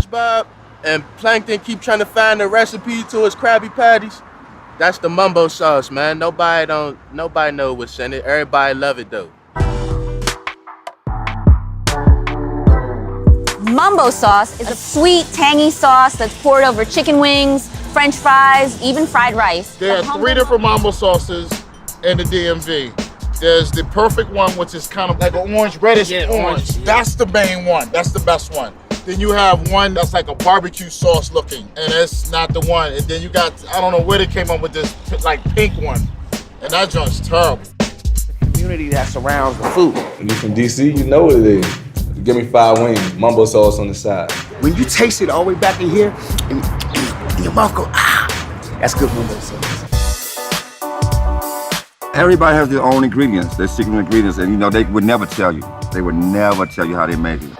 SpongeBob and Plankton keep trying to find the recipe to his Krabby Patties? That's the Mumbo sauce, man. Nobody know what's in it. Everybody love it though. Mumbo sauce is a sweet, tangy sauce that's poured over chicken wings, French fries, even fried rice. There are 3 different Mumbo sauces in the DMV. There's the perfect one, which is kind of like an orange, reddish orange. That's the main one. That's the best one. Then you have one that's like a barbecue sauce looking, and it's not the one. And then you got, I don't know where they came up with this like pink one, and that joint's terrible. The community that surrounds the food. When you're from DC, you know what it is. Give me 5 wings, Mumbo sauce on the side. When you taste it all the way back in here, and your mouth go, ah, that's good Mumbo sauce. Everybody has their own ingredients, their secret ingredients, and you know, they would never tell you. They would never tell you how they make it.